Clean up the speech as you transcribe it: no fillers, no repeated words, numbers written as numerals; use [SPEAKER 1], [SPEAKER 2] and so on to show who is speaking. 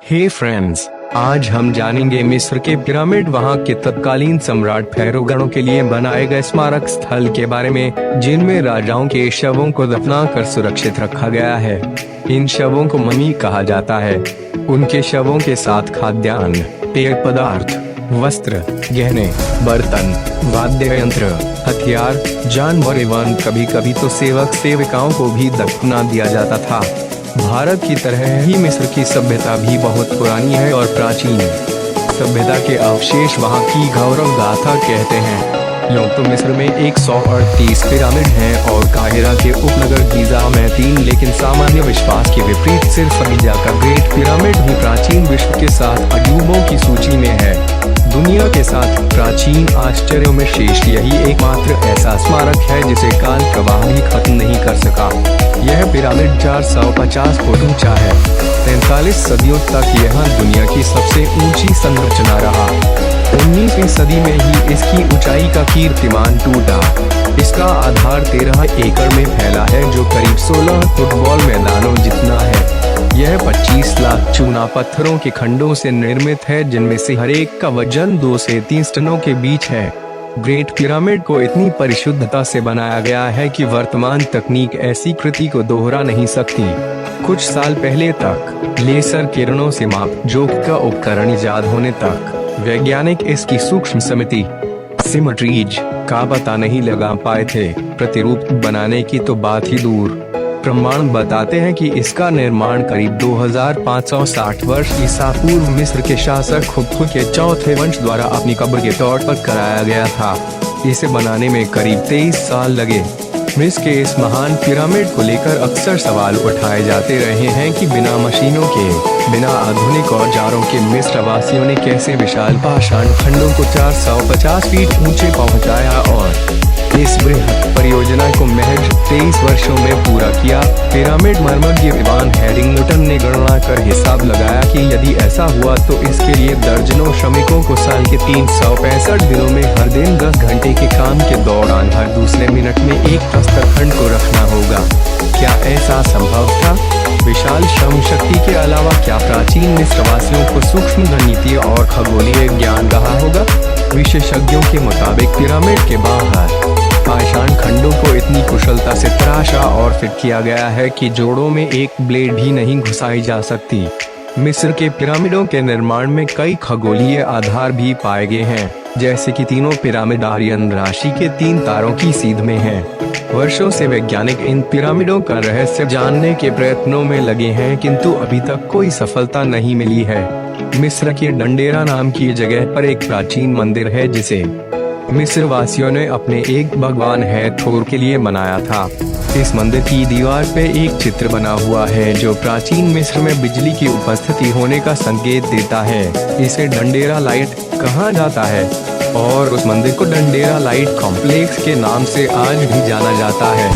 [SPEAKER 1] हे friends, आज हम जानेंगे मिस्र के पिरामिड वहां के तत्कालीन सम्राट फेरोगणों के लिए बनाए गए स्मारक स्थल के बारे में, जिनमें राजाओं के शवों को दफना कर सुरक्षित रखा गया है। इन शवों को ममी कहा जाता है। उनके शवों के साथ खाद्यान्न, पेय पदार्थ, वस्त्र, गहने, बर्तन, वाद्य यंत्र, हथियार, जानवर एवं कभी कभी तो सेवक सेविकाओं को भी दफना दिया जाता था। भारत की तरह ही मिस्र की सभ्यता भी बहुत पुरानी है और प्राचीन। सभ्यता के अवशेष वहाँ की गौरव गाथा कहते हैं। यूं तो मिस्र में 138 पिरामिड हैं और काहिरा के उपनगर गीजा में 3, लेकिन सामान्य विश्वास के विपरीत सिर्फ गीजा का ग्रेट पिरामिड ही प्राचीन विश्व के 7 अजूबों की सूची में है। दुनिया के 7 प्राचीन आश्चर्यों में शेष यही एकमात्र ऐसा स्मारक है जिसे काल प्रवाह भी खत्म नहीं कर सका। यह पिरामिड 450 फुट ऊंचा है। 43 सदियों तक यह दुनिया की सबसे ऊंची संरचना रहा। 19वीं सदी में ही इसकी ऊंचाई का कीर्तिमान टूटा। इसका आधार 13 एकड़ में फैला है, जो करीब 16 फुटबॉल मैदानों जितना है। यह 25 लाख चूना पत्थरों के खंडों से निर्मित है, जिनमें से हर एक का वजन 2 से 3 टनों के बीच है। ग्रेट पिरामिड को इतनी परिशुद्धता से बनाया गया है कि वर्तमान तकनीक ऐसी कृति को दोहरा नहीं सकती। कुछ साल पहले तक लेसर किरणों से माप जोख का उपकरण इजाद होने तक वैज्ञानिक इसकी सूक्ष्म समिति सिमेट्रीज का पता नहीं लगा पाए थे। प्रतिरूप बनाने की तो बात ही दूर। प्रमाण बताते हैं कि इसका निर्माण करीब 2560 वर्ष ईसा पूर्व मिस्र के शासक खुफु के 4थे वंश द्वारा अपनी कब्र के तौर पर कराया गया था। इसे बनाने में करीब 23 साल लगे। मिस्र के इस महान पिरामिड को लेकर अक्सर सवाल उठाए जाते रहे हैं कि बिना मशीनों के, बिना आधुनिक औजारों के मिस्र वासियों ने कैसे विशाल पाषाण खंडों को 450 फीट ऊंचे पहुंचाया और इस बृहद परियोजना को महज 23 वर्षों में पूरा किया। पिरामिड मर्मज्ञ इवान हैरिंगटन ने गणना कर हिसाब लगाया कि यदि ऐसा हुआ तो इसके लिए दर्जनों श्रमिकों को साल के 365 दिनों में हर दिन 10 घंटे के काम के दौरान हर दूसरे मिनट में एक प्रस्तर खंड को रखना होगा। क्या ऐसा संभव था? विशाल श्रम शक्ति के अलावा क्या प्राचीन मिस्रवासियों को सूक्ष्म गणितीय और खगोलीय ज्ञान रहा होगा? विशेषज्ञों के मुताबिक पिरामिड के बाहर पाषाण खंडों को इतनी कुशलता से तराशा और फिट किया गया है कि जोड़ों में एक ब्लेड भी नहीं घुसाई जा सकती। मिस्र के पिरामिडों के निर्माण में कई खगोलीय आधार भी पाए गए हैं, जैसे कि तीनों पिरामिड आर्यन राशि के 3 तारों की सीध में हैं। वर्षों से वैज्ञानिक इन पिरामिडों का रहस्य जानने के प्रयत्नों में लगे हैं, किंतु अभी तक कोई सफलता नहीं मिली है। मिस्र के डंडेरा नाम की जगह पर एक प्राचीन मंदिर है, जिसे मिस्र वासियों ने अपने एक भगवान हैथोर के लिए बनाया था। इस मंदिर की दीवार पे एक चित्र बना हुआ है, जो प्राचीन मिस्र में बिजली की उपस्थिति होने का संकेत देता है। इसे डंडेरा लाइट कहा जाता है और उस मंदिर को डंडेरा लाइट कॉम्प्लेक्स के नाम से आज भी जाना जाता है।